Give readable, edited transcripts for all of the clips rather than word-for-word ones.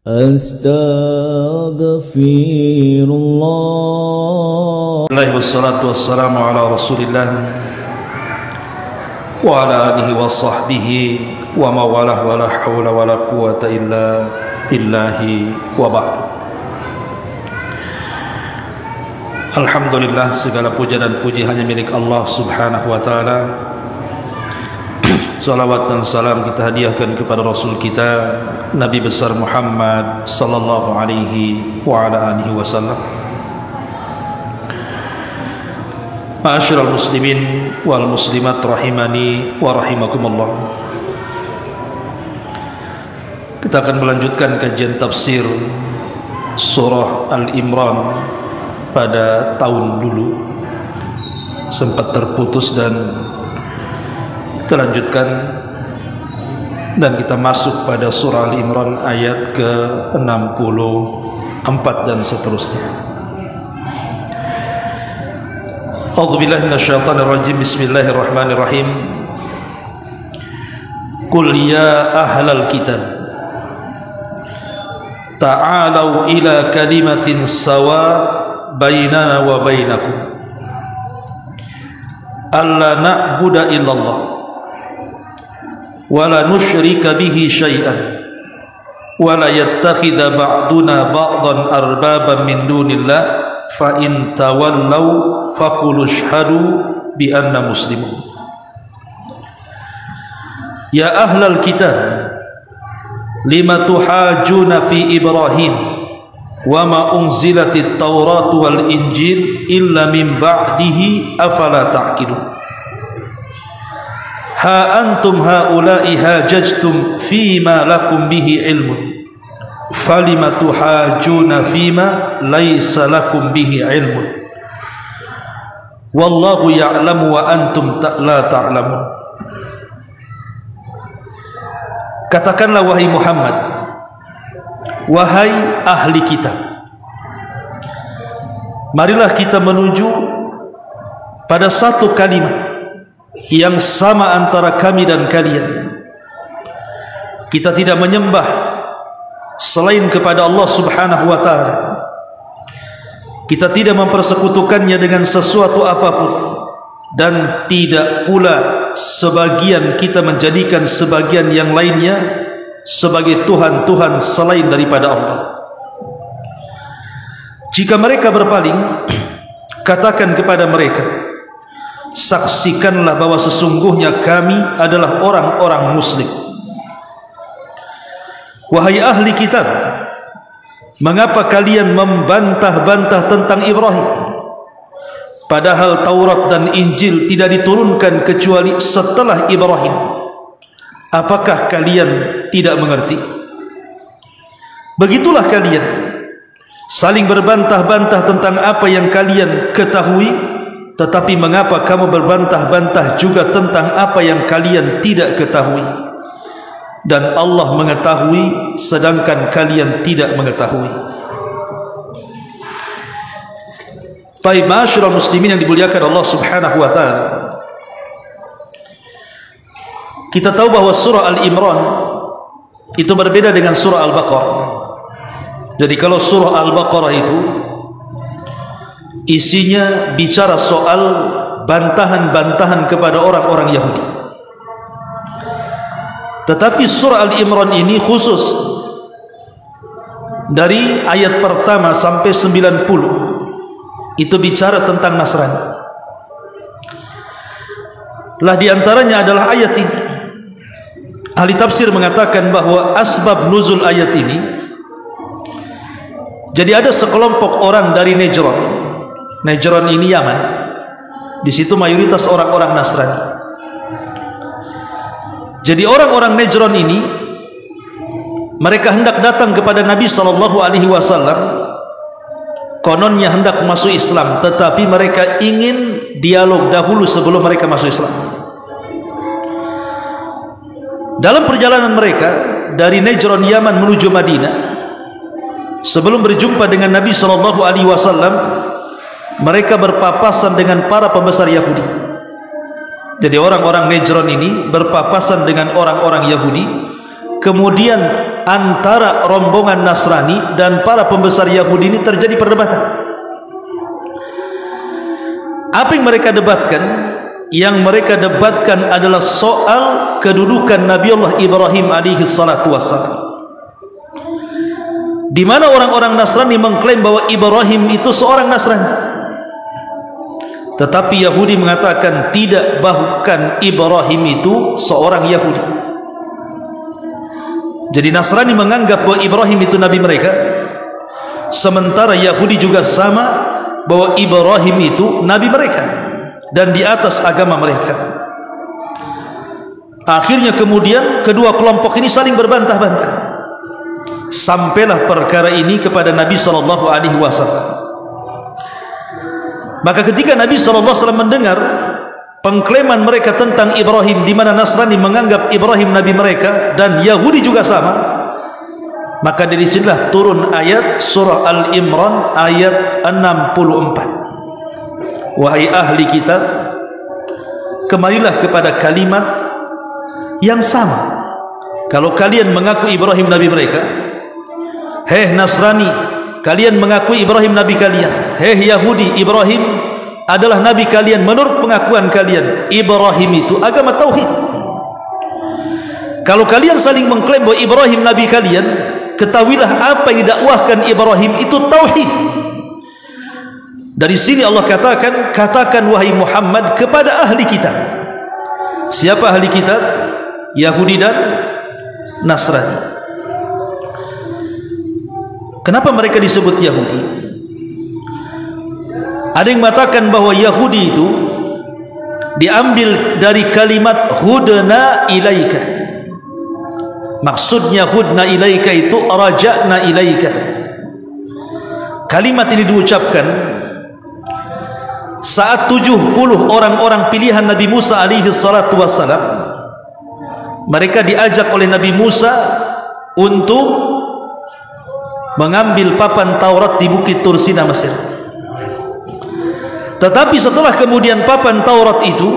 Astaghfirullah. Wassalatu wassalamu ala Rasulillah wa ala alihi wa sahbihi wa mawalah wa la hawla wa la quwata illa billahi wa ba'd. Alhamdulillah, segala puja dan puji hanya milik Allah subhanahu wa ta'ala. Salawat dan salam kita hadiahkan kepada Rasul kita Nabi besar Muhammad sallallahu alaihi wa ala alihi wasallam. Ma'asyiral muslimin wal muslimat rahimani wa rahimakumullah. Kita akan melanjutkan kajian tafsir surah Al-Imran pada tahun dulu. Sempat terputus dan kita lanjutkan dan kita masuk pada surah Al-Imran ayat ke-64 dan seterusnya. A'udzubillahi minasyaitonir rajim. Bismillahirrahmanirrahim. Qul ya ahlal kitab ta'alau ila kalimatin sawa bainana wa bainakum alla na'budu illallah wa la nusyrika bihi syai'an wa la yattakhidha ba'duna ba'dan arbaban min dunillah fa in tawallaw faqul ashhadu bi anna muslimun. Ya ahlal kitab lima tuhajuna fi Ibrahim wa ma unzilatit taurat wal injil illa min ba'dihi afala ta'qilun. Ha antum haula'i hajajtum fima lakum bihi ilmun falima tuhajuna fima laysa lakum bihi ilmun wallahu ya'lamu wa antum la ta'lamun. Katakanlah wahai Muhammad, wahai ahli kitab, marilah kita menuju pada satu kalimat yang sama antara kami dan kalian. Kita tidak menyembah selain kepada Allah subhanahu wa ta'ala. Kita tidak mempersekutukannya dengan sesuatu apapun, dan tidak pula sebagian kita menjadikan sebagian yang lainnya sebagai Tuhan-Tuhan selain daripada Allah. Jika mereka berpaling, katakan kepada mereka, saksikanlah bahwa sesungguhnya kami adalah orang-orang muslim. Wahai ahli kitab, mengapa kalian membantah-bantah tentang Ibrahim, padahal Taurat dan Injil tidak diturunkan kecuali setelah Ibrahim? Apakah kalian tidak mengerti? Begitulah kalian saling berbantah-bantah tentang apa yang kalian ketahui. Tetapi mengapa kamu berbantah-bantah juga tentang apa yang kalian tidak ketahui? Dan Allah mengetahui sedangkan kalian tidak mengetahui. Taib, ma'asyiral muslimin yang dimuliakan Allah subhanahu wa ta'ala, kita tahu bahwa surah Al-Imran itu berbeda dengan surah Al-Baqarah. Jadi kalau surah Al-Baqarah itu isinya bicara soal bantahan-bantahan kepada orang-orang Yahudi, tetapi surah Al-Imran ini khusus dari ayat pertama sampai 90 itu bicara tentang Nasrani. Lah diantaranya adalah ayat ini. Ahli tafsir mengatakan bahwa asbab nuzul ayat ini, jadi ada sekelompok orang dari Najran. Najran ini Yaman. Di situ mayoritas orang-orang Nasrani. Jadi orang-orang Najran ini mereka hendak datang kepada Nabi SAW. Kononnya hendak masuk Islam, tetapi mereka ingin dialog dahulu sebelum mereka masuk Islam. Dalam perjalanan mereka dari Najran Yaman menuju Madinah, sebelum berjumpa dengan Nabi SAW, mereka berpapasan dengan para pembesar Yahudi. Jadi orang-orang Najran ini berpapasan dengan orang-orang Yahudi. Kemudian antara rombongan Nasrani dan para pembesar Yahudi ini terjadi perdebatan. Apa yang mereka debatkan? Yang mereka debatkan adalah soal kedudukan Nabi Allah Ibrahim alaihi salatu wassalam, di mana orang-orang Nasrani mengklaim bahwa Ibrahim itu seorang Nasrani, tetapi Yahudi mengatakan tidak, bahkan Ibrahim itu seorang Yahudi. Jadi Nasrani menganggap bahwa Ibrahim itu nabi mereka, sementara Yahudi juga sama, bahwa Ibrahim itu nabi mereka dan di atas agama mereka. Akhirnya kemudian kedua kelompok ini saling berbantah-bantah, sampailah perkara ini kepada Nabi SAW. Maka ketika Nabi SAW mendengar pengklaiman mereka tentang Ibrahim, di mana Nasrani menganggap Ibrahim nabi mereka dan Yahudi juga sama, maka dari sinilah turun ayat surah Al-Imran ayat 64. Wahai ahli kitab, kemarilah kepada kalimat yang sama. Kalau kalian mengaku Ibrahim nabi mereka, hei Nasrani, kalian mengakui Ibrahim nabi kalian. Hei Yahudi, Ibrahim adalah nabi kalian menurut pengakuan kalian. Ibrahim itu agama tauhid. Kalau kalian saling mengklaim bahwa Ibrahim nabi kalian, ketahuilah apa yang didakwahkan Ibrahim itu tauhid. Dari sini Allah katakan, katakan wahai Muhammad kepada ahli kitab. Siapa ahli kitab? Yahudi dan Nasrani. Kenapa mereka disebut Yahudi? Ada yang mengatakan bahwa Yahudi itu diambil dari kalimat hudna ilaika. Maksudnya hudna ilaika itu raja'na ilaika. Kalimat ini diucapkan saat 70 orang-orang pilihan Nabi Musa alaihi salatu wassalam, mereka diajak oleh Nabi Musa untuk mengambil papan Taurat di Bukit Tursina Mesir. Tetapi setelah kemudian papan Taurat itu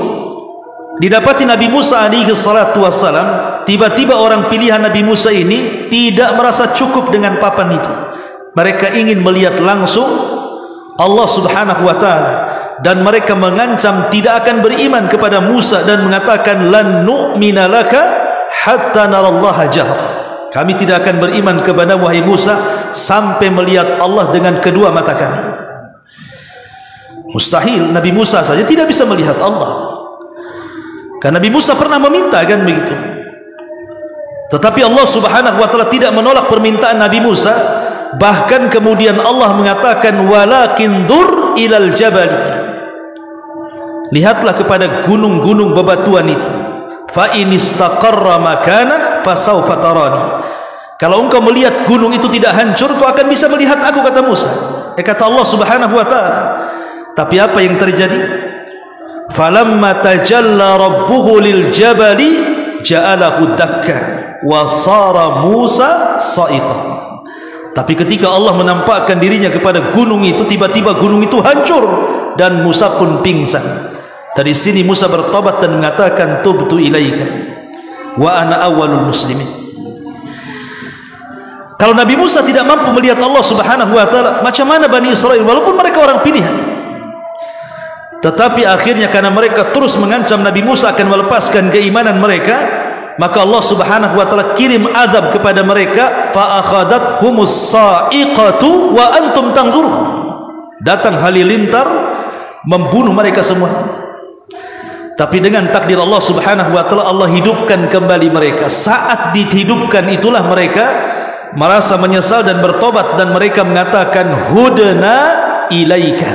didapati Nabi Musa alaihi salatu wassalam, tiba-tiba orang pilihan Nabi Musa ini tidak merasa cukup dengan papan itu. Mereka ingin melihat langsung Allah subhanahu wa ta'ala, dan mereka mengancam tidak akan beriman kepada Musa dan mengatakan lan nu'mina laka hatta narallaha jahr. Kami tidak akan beriman kepada wahai Musa sampai melihat Allah dengan kedua mata kami. Mustahil, Nabi Musa saja tidak bisa melihat Allah. Karena Nabi Musa pernah meminta kan begitu. Tetapi Allah subhanahu wa ta'ala tidak menolak permintaan Nabi Musa. Bahkan kemudian Allah mengatakan walakin dur ilal jabali, lihatlah kepada gunung-gunung bebatuan itu. Fa in istaqarra makana fasawfa tarani. Kalau engkau melihat gunung itu tidak hancur, kau akan bisa melihat aku, kata Musa. Kata Allah subhanahu wa ta'ala. Tapi apa yang terjadi? Falamma tajalla rabbuhu lil jabali ja'alahu dakka wa sara Musa sa'iqa. Tapi ketika Allah menampakkan dirinya kepada gunung itu, tiba-tiba gunung itu hancur dan Musa pun pingsan. Dari sini Musa bertobat dan mengatakan tubtu ilaika wa ana awwalul muslimin. Kalau Nabi Musa tidak mampu melihat Allah subhanahu wa ta'ala, macam mana Bani Israel walaupun mereka orang pilihan? Tetapi akhirnya karena mereka terus mengancam Nabi Musa akan melepaskan keimanan mereka, maka Allah subhanahu wa ta'ala kirim azab kepada mereka. Fa akhadathhumus sa'iqatu wa antum tanzurun. Datang halilintar membunuh mereka semuanya. Tapi dengan takdir Allah subhanahu wa ta'ala, Allah hidupkan kembali mereka. Saat dihidupkan itulah mereka merasa menyesal dan bertobat, dan mereka mengatakan hudna ilaika.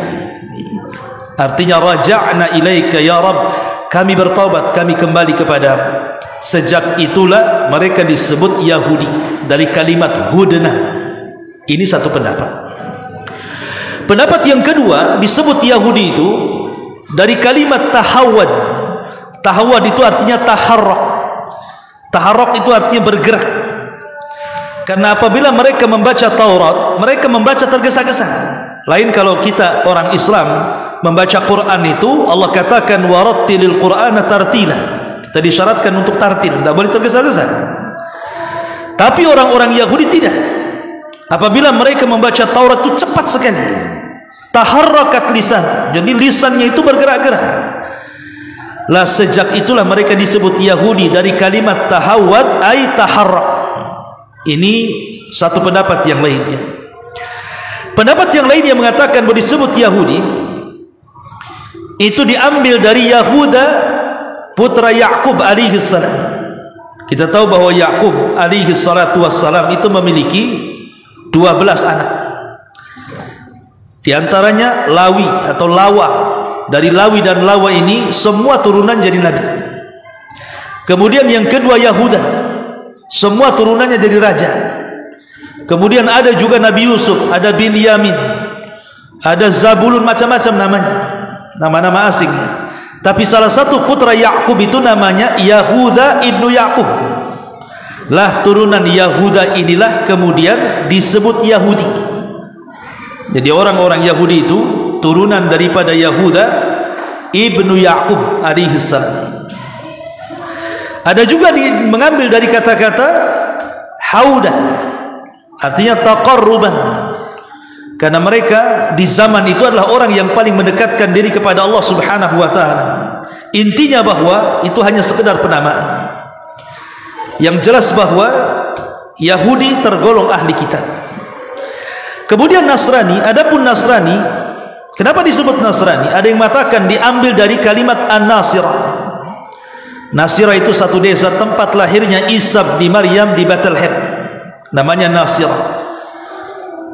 Artinya raja'na ilaika ya Rabb, kami bertobat, kami kembali kepadamu. Sejak itulah mereka disebut Yahudi dari kalimat hudna. Ini satu pendapat. Pendapat yang kedua, disebut Yahudi itu dari kalimat tahawad. Tahawad itu artinya taharrak. Taharrak itu artinya bergerak. Karena apabila mereka membaca Taurat, mereka membaca tergesa-gesa. Lain kalau kita orang Islam membaca Quran itu, Allah katakan warattilil Qur'ana tartila. Kita disyaratkan untuk tartil, tidak boleh tergesa-gesa. Tapi orang-orang Yahudi tidak. Apabila mereka membaca Taurat itu cepat sekali, taharrakat lisan, jadi lisannya itu bergerak-gerak. Lah sejak itulah mereka disebut Yahudi, dari kalimat tahawwad ay taharrak. Ini satu pendapat yang lainnya. Pendapat yang lainnya mengatakan bahwa disebut Yahudi itu diambil dari Yahuda putra Yakub alaihi salam. Kita tahu bahwa Yakub alaihi salatu wassalam itu memiliki 12 anak. Di antaranya Lawi atau Lawa. Dari Lawi dan Lawa ini semua turunan jadi nabi. Kemudian yang kedua Yahuda, semua turunannya jadi raja. Kemudian ada juga Nabi Yusuf, ada Binyamin, ada Zabulun, macam-macam namanya, nama-nama asing. Tapi salah satu putra Yakub itu namanya Yahuda ibnu Yakub. Lah turunan Yahuda inilah kemudian disebut Yahudi. Jadi orang-orang Yahudi itu turunan daripada Yahuda ibnu Yakub alaihi salam. Ada juga mengambil dari kata-kata haudan, artinya taqarruban, karena mereka di zaman itu adalah orang yang paling mendekatkan diri kepada Allah Subhanahu wa taala. Intinya bahwa itu hanya sekedar penamaan. Yang jelas bahwa Yahudi tergolong ahli kitab. Kemudian Nasrani, adapun Nasrani, kenapa disebut Nasrani? Ada yang mengatakan diambil dari kalimat An-Nasirah. Nasirah itu satu desa tempat lahirnya Isa bin Maryam di Bethlehem. Namanya Nasirah.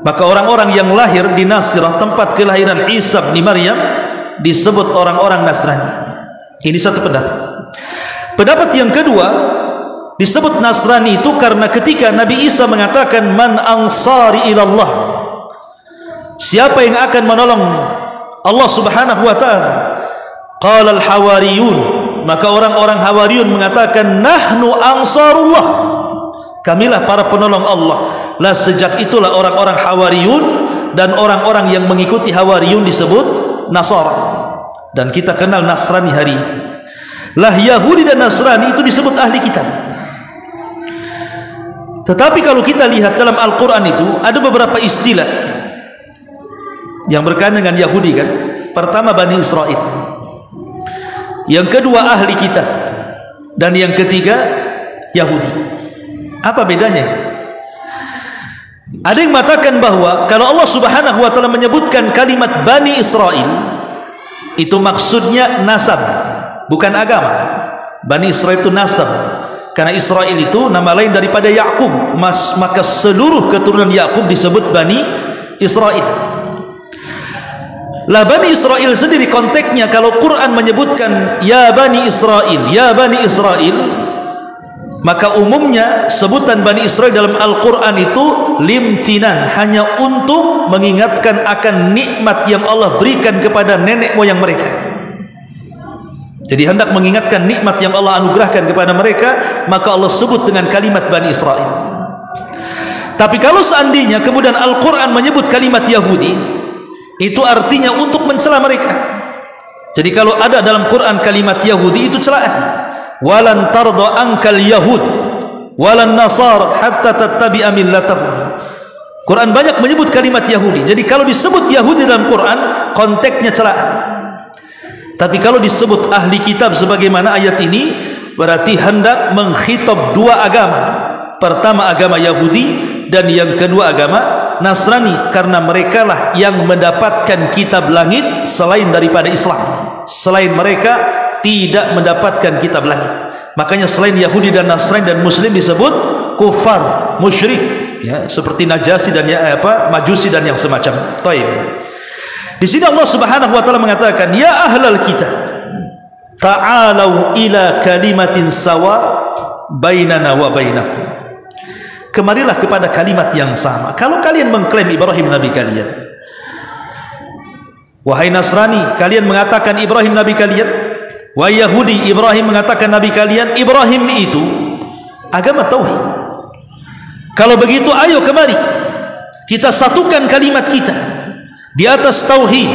Maka orang-orang yang lahir di Nasirah, tempat kelahiran Isa bin Maryam, disebut orang-orang Nasrani. Ini satu pendapat. Pendapat yang kedua, disebut Nasrani itu karena ketika Nabi Isa mengatakan man ansari ilallah, siapa yang akan menolong Allah Subhanahu wa taala? Qala al-hawariyun, maka orang-orang Hawariyun mengatakan nahnu ansarullah, kamilah para penolong Allah. Lah sejak itulah orang-orang Hawariyun dan orang-orang yang mengikuti Hawariyun disebut Nasara, dan kita kenal Nasrani hari ini. Lah Yahudi dan Nasrani itu disebut ahli kitab. Tetapi kalau kita lihat dalam Al-Quran itu ada beberapa istilah yang berkaitan dengan Yahudi kan. Pertama Bani Israel, yang kedua ahli kitab, dan yang ketiga Yahudi. Apa bedanya? Ada yang mengatakan bahwa kalau Allah Subhanahu wa taala menyebutkan kalimat Bani Israel, itu maksudnya nasab, bukan agama. Bani Israel itu nasab, karena Israel itu nama lain daripada Yakub, maka seluruh keturunan Yakub disebut Bani Israel. Lah Bani Israel sendiri konteksnya, kalau Quran menyebutkan ya Bani Israel, ya Bani Israel, maka umumnya sebutan Bani Israel dalam Al-Quran itu limtinan, hanya untuk mengingatkan akan nikmat yang Allah berikan kepada nenek moyang mereka. Jadi hendak mengingatkan nikmat yang Allah anugerahkan kepada mereka, maka Allah sebut dengan kalimat Bani Israel. Tapi kalau seandainya kemudian Al-Quran menyebut kalimat Yahudi, itu artinya untuk mencela mereka. Jadi kalau ada dalam Quran kalimat Yahudi, itu celaan. Walan tarda ankal yahud walan nasar hatta tattabi'a millatahum. Quran banyak menyebut kalimat Yahudi. Jadi kalau disebut Yahudi dalam Quran, konteksnya celaan. Tapi kalau disebut ahli kitab sebagaimana ayat ini, berarti hendak mengkhitab dua agama. Pertama agama Yahudi, dan yang kedua agama Nasrani, karena mereka lah yang mendapatkan kitab langit selain daripada Islam. Selain mereka tidak mendapatkan kitab langit. Makanya selain Yahudi dan Nasrani dan Muslim disebut kufar, musyrik, ya, seperti Najasi dan Majusi dan yang semacam. Taib. Di sini Allah Subhanahu wa taala mengatakan, ya ahlal kitab, ta'alau ila kalimatin sawa bainana wa bainakum. Kemarilah kepada kalimat yang sama. Kalau kalian mengklaim Ibrahim nabi kalian, wahai Nasrani, kalian mengatakan Ibrahim nabi kalian, wahai Yahudi, Ibrahim mengatakan nabi kalian. Ibrahim itu agama tauhid. Kalau begitu, ayo kemari kita satukan kalimat kita di atas tauhid,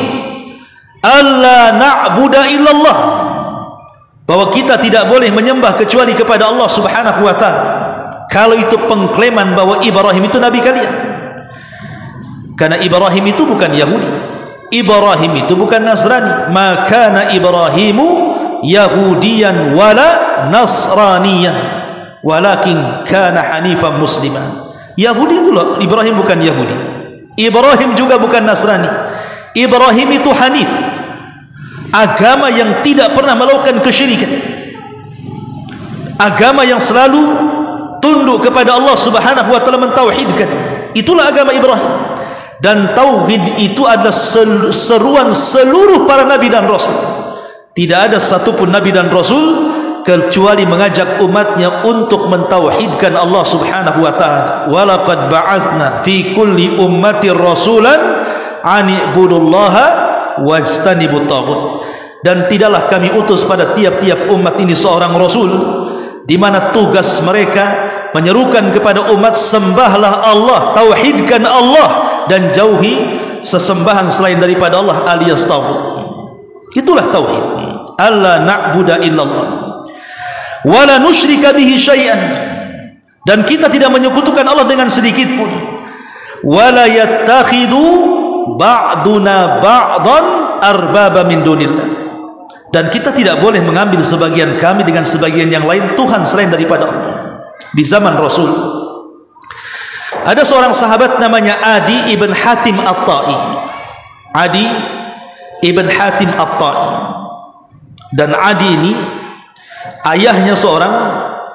alla na'budu illallah, bahwa kita tidak boleh menyembah kecuali kepada Allah Subhanahu wa taala. kalau itu pengklaiman bahwa Ibrahim itu nabi kalian. Karena Ibrahim itu bukan Yahudi, Ibrahim itu bukan Nasrani. Maka Ibrahimu Yahudiyan wala Nasraniyan, walakin kana hanifan musliman. Yahudi itu loh, Ibrahim bukan Yahudi, Ibrahim juga bukan Nasrani. Ibrahim itu hanif, agama yang tidak pernah melakukan kesyirikan, agama yang selalu tunduk kepada Allah Subhanahu wa taala, mentauhidkan. Itulah agama Ibrahim. Dan tauhid itu adalah seruan seluruh para nabi dan rasul. Tidak ada satupun nabi dan rasul kecuali mengajak umatnya untuk mentauhidkan Allah Subhanahu wa taala. Walaqad ba'atsna fi kulli ummatin rasulan an ibudullaha wajtanibut taghut. Dan tidaklah kami utus pada tiap-tiap umat ini seorang rasul di mana tugas mereka menyerukan kepada umat, sembahlah Allah, tauhidkan Allah, dan jauhi sesembahan selain daripada Allah alias taghut. Itulah tauhid. Alla na'budu illallah wa la nusyrika bihi syai'an, dan kita tidak menyekutukan Allah dengan sedikit pun. Wa la yattakhidu ba'duna ba'dan arbaba min dunillah, dan kita tidak boleh mengambil sebagian kami dengan sebagian yang lain Tuhan selain daripada Allah. Di zaman Rasul ada seorang sahabat namanya Adi ibn Hatim At-Ta'i. Adi ibn Hatim At-Ta'i. Dan Adi ini ayahnya seorang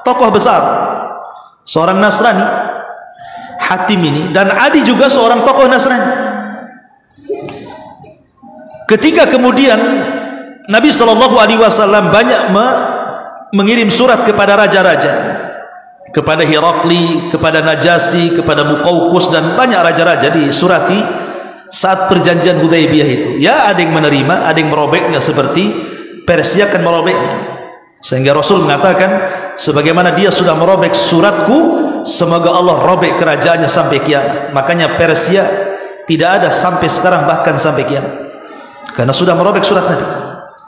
tokoh besar, seorang Nasrani, Hatim ini. Dan Adi juga seorang tokoh Nasrani. Ketika kemudian Nabi SAW banyak mengirim surat kepada raja-raja, kepada Herakli, kepada Najasyi, kepada Muqawqis, dan banyak raja-raja disurati saat perjanjian Hudaybiyah itu. Ya, ada yang menerima, ada yang merobeknya, seperti Persia akan merobeknya. Sehingga Rasul mengatakan, sebagaimana dia sudah merobek suratku, semoga Allah robek kerajaannya sampai kiamat. Makanya Persia tidak ada sampai sekarang, bahkan sampai kiamat, karena sudah merobek surat Nabi.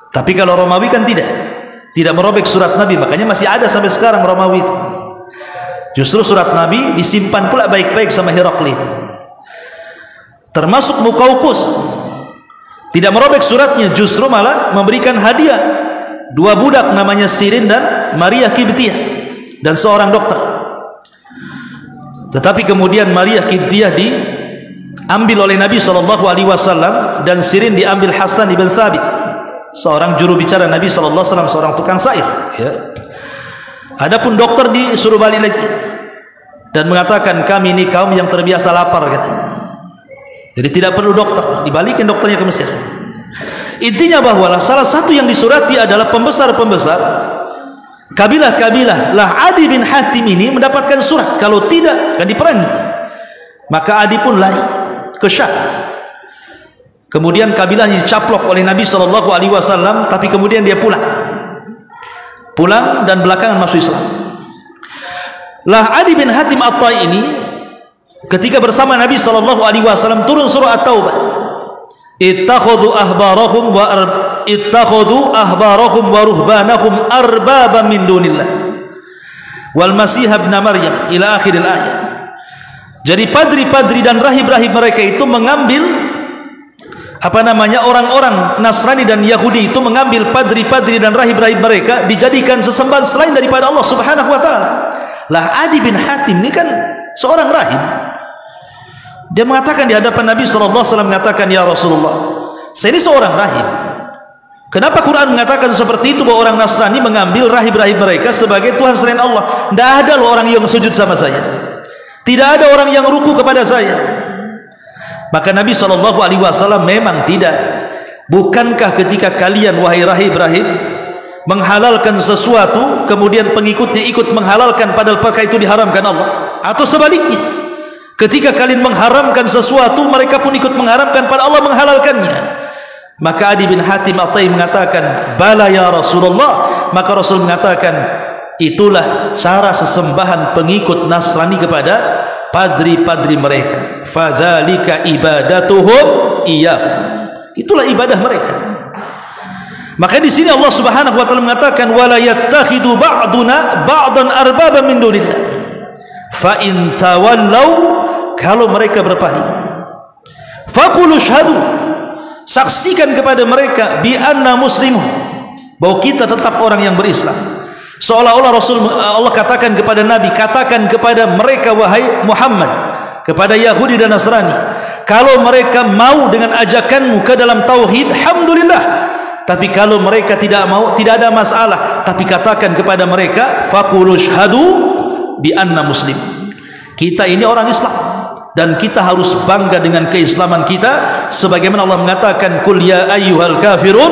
Tapi kalau Romawi kan tidak merobek surat Nabi, makanya masih ada sampai sekarang Romawi itu. Justru surat Nabi disimpan pula baik-baik sama Herakli itu. Termasuk Muqawqis tidak merobek suratnya, justru malah memberikan hadiah 2 budak namanya Sirin dan Maria Qibtiyah, dan seorang dokter. Tetapi kemudian Maria Qibtiyah diambil oleh Nabi SAW, dan Sirin diambil Hasan ibn Thabit, seorang juru bicara Nabi SAW, seorang tukang syair, ya. Adapun dokter disuruh balik lagi dan mengatakan, kami ini kaum yang terbiasa lapar, katanya. Jadi tidak perlu dokter, dibalikin dokternya ke Mesir. Intinya bahwa salah satu yang disurati adalah pembesar-pembesar kabilah-kabilah. Lah Adi bin Hatim ini mendapatkan surat, kalau tidak akan diperangi. Maka Adi pun lari ke Syam. Kemudian kabilahnya dicaplok oleh Nabi SAW, tapi kemudian dia pulang dan belakangan masuk Islam. Lah Adi bin Hatim At-Tai ini ketika bersama Nabi SAW turun surah At-Taubah. Ittakhadhu ahbarahum wa ruhbanahum arbaba min dunillah wal masih ibn Maryam ila akhir ayat. Jadi padri-padri dan rahib-rahib mereka itu mengambil orang-orang Nasrani dan Yahudi itu mengambil padri-padri dan rahib-rahib mereka dijadikan sesembahan selain daripada Allah Subhanahu wa taala. Lah Adi bin Hatim ini kan seorang rahib. Dia mengatakan di hadapan Nabi SAW, mengatakan, ya Rasulullah, saya ini seorang rahib. Kenapa Quran mengatakan seperti itu, bahwa orang Nasrani mengambil rahib-rahib mereka sebagai Tuhan selain Allah? Tidak ada loh orang yang sujud sama saya, tidak ada orang yang ruku kepada saya. Maka Nabi SAW memang tidak. Bukankah ketika kalian wahai rahib-rahib menghalalkan sesuatu, kemudian pengikutnya ikut menghalalkan padahal perkara itu diharamkan Allah? Atau sebaliknya, ketika kalian mengharamkan sesuatu, mereka pun ikut mengharamkan pada Allah menghalalkannya? Maka Adi bin Hatim At-Tai mengatakan, bala ya Rasulullah. Maka Rasul mengatakan, itulah cara sesembahan pengikut Nasrani kepada padri-padri mereka. Fadzalika ibadatuhum iyyahum. Itulah ibadah mereka. Maka di sini Allah Subhanahu wa taala mengatakan, wala yattakhidu ba'duna ba'dan arbaba min dunillah. fa in tawallaw, kalau mereka berpaling, faqulu syhadu, saksikan kepada mereka bi anna muslimun, bahwa kita tetap orang yang berislam. Seolah-olah Allah katakan kepada Nabi, katakan kepada mereka wahai Muhammad, kepada Yahudi dan Nasrani, kalau mereka mau dengan ajakanmu ke dalam tauhid, alhamdulillah. Tapi kalau mereka tidak mau, tidak ada masalah. Tapi katakan kepada mereka, faqulu syhadu bi anna muslim, kita ini orang Islam dan kita harus bangga dengan keislaman kita, sebagaimana Allah mengatakan, qul ya ayyuhal kafirun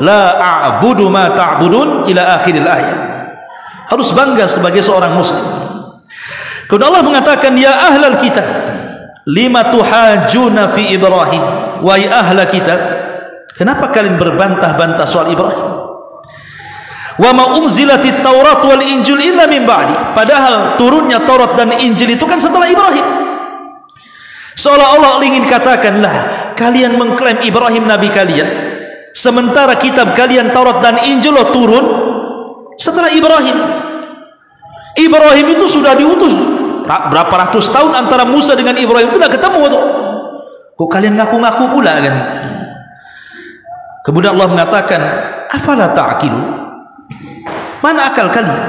la a'budu ma ta'budun ila akhiril ayat. Harus bangga sebagai seorang muslim. Kemudian Allah mengatakan, ya ahlal kitab lima tuhajuna fi Ibrahim, wahai ahla kitab, kenapa kalian berbantah-bantah soal Ibrahim? Wa ma unzilatit Taurat wal Injil illa min ba'di, padahal turunnya Taurat dan Injil itu kan setelah Ibrahim. Seolah-olah ingin katakanlah, kalian mengklaim Ibrahim nabi kalian, sementara kitab kalian Taurat dan Injil turun setelah Ibrahim. Ibrahim itu sudah diutus berapa ratus tahun antara Musa dengan Ibrahim itu tidak ketemu tuh. Kok kalian ngaku-ngaku pula kan? Kemudian Allah mengatakan, afala ta'qilun, mana akal kalian?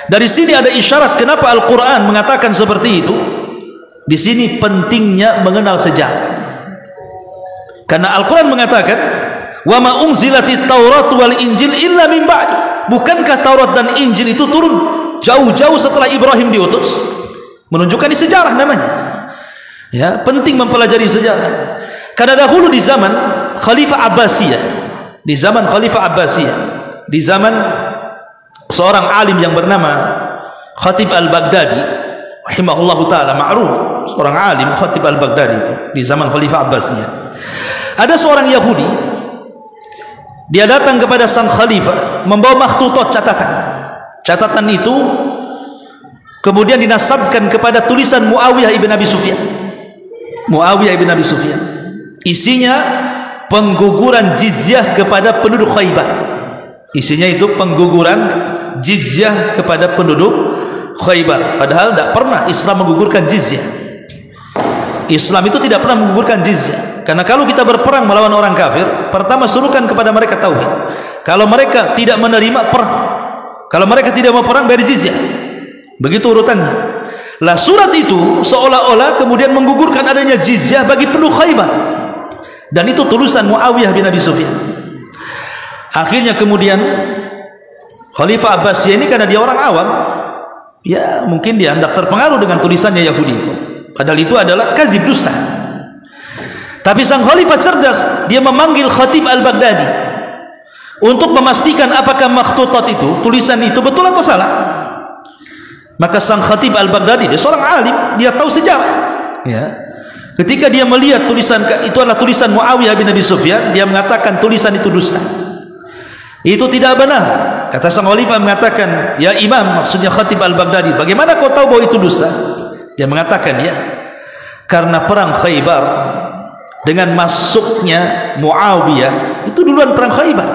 Dari sini ada isyarat kenapa Al-Quran mengatakan seperti itu. Di sini pentingnya mengenal sejarah, karena Al-Quran mengatakan, wa ma unzilatit Taurat wal Injil illa min ba'di, bukankah Taurat dan Injil itu turun jauh-jauh setelah Ibrahim diutus? Menunjukkan di sejarah namanya. Ya, penting mempelajari sejarah. Karena dahulu di zaman Khalifah Abbasiyah, di zaman seorang alim yang bernama Khatib Al-Baghdadi rahimahullahu taala, ma'ruf, seorang alim Khatib Al-Baghdadi itu di zaman Khalifah Abbasiyah. Ada seorang Yahudi, dia datang kepada sang khalifah membawa makhtutat, catatan itu kemudian dinasabkan kepada tulisan Muawiyah ibn Abi Sufyan. Isinya pengguguran jizyah kepada penduduk Khaybar. Isinya itu pengguguran jizyah kepada penduduk Khaybar. Padahal tidak pernah Islam menggugurkan jizyah. Islam itu tidak pernah menggugurkan jizyah. Karena kalau kita berperang melawan orang kafir, pertama suruhkan kepada mereka tauhid. Kalau mereka tidak menerima, perang. Kalau mereka tidak mau perang, bayar jizyah. Begitu urutannya. Lah surat itu seolah-olah kemudian menggugurkan adanya jizyah bagi penduduk Khaybar. Dan itu tulisan Muawiyah bin Abi Sufyan. Akhirnya kemudian Khalifah Abbasiyah ini, karena dia orang awam, ya mungkin dia hendak terpengaruh dengan tulisannya Yahudi itu. Padahal itu adalah kadzib, dusta. Tapi sang khalifah cerdas, dia memanggil Khatib Al-Baghdadi untuk memastikan apakah makhtutat itu, tulisan itu betul atau salah. Maka sang Khatib Al-Baghdadi, dia seorang alim, dia tahu sejarah. Ya. Ketika dia melihat tulisan itu adalah tulisan Muawiyah bin Abi Sufyan, dia mengatakan tulisan itu dusta. Itu tidak benar. Kata sang khalifah mengatakan, ya imam, maksudnya Khatib Al-Baghdadi, bagaimana kau tahu bahwa itu dusta? Dia mengatakan, ya, karena perang Khaybar dengan masuknya Muawiyah itu duluan perang Khaybar.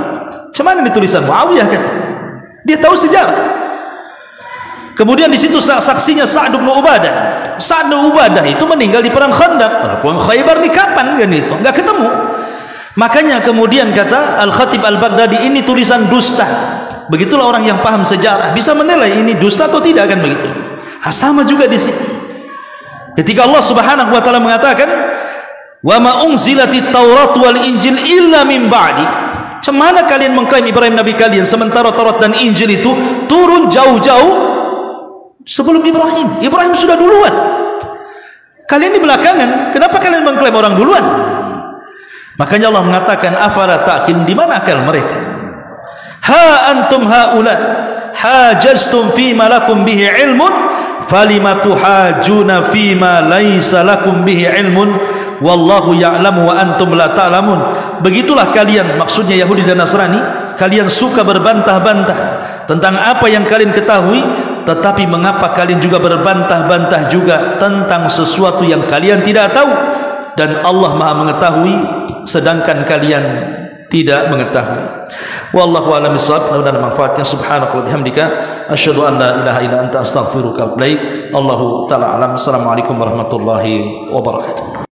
Cuman ini tulisan Muawiyah, kata. Dia tahu sejarah. Kemudian di situ saksinya Sa'd bin Ubadah. Sa'd bin Ubadah itu meninggal di perang Khandaq. Perang Khaybar ini kapan kan itu? Enggak ketemu. Makanya kemudian kata Al-Khatib Al-Baghdadi, ini tulisan dusta. Begitulah orang yang paham sejarah bisa menilai ini dusta atau tidak, kan begitu. Sama juga di sini. Ketika Allah Subhanahu wa taala mengatakan, "Wa ma unzilatit Taurat wal Injil illa min ba'di." Cemana kalian mengklaim Ibrahim nabi kalian sementara Taurat dan Injil itu turun jauh-jauh sebelum Ibrahim. Ibrahim sudah duluan. Kalian di belakangan. Kenapa kalian mengklaim orang duluan? Makanya Allah mengatakan, afala ta'qilun, di mana akal mereka? Ha antum haula hajaztum fima lakum bihi ilmun falima tuhajuna fima laisa lakum bihi ilmun wallahu ya'lamu wa antum la ta'lamun. Begitulah kalian, maksudnya Yahudi dan Nasrani, kalian suka berbantah-bantah tentang apa yang kalian ketahui, tetapi mengapa kalian juga berbantah-bantah juga tentang sesuatu yang kalian tidak tahu, dan Allah Maha mengetahui sedangkan kalian tidak mengetahui. Wallahu a'lam bishawab. Mudah-mudahan manfaatnya. Subhanaka wa bihamdika asyhadu an la ilaha illa anta astaghfiruka wa atubu ilaik. Allahu ta'ala alam. Assalamualaikum warahmatullahi wabarakatuh.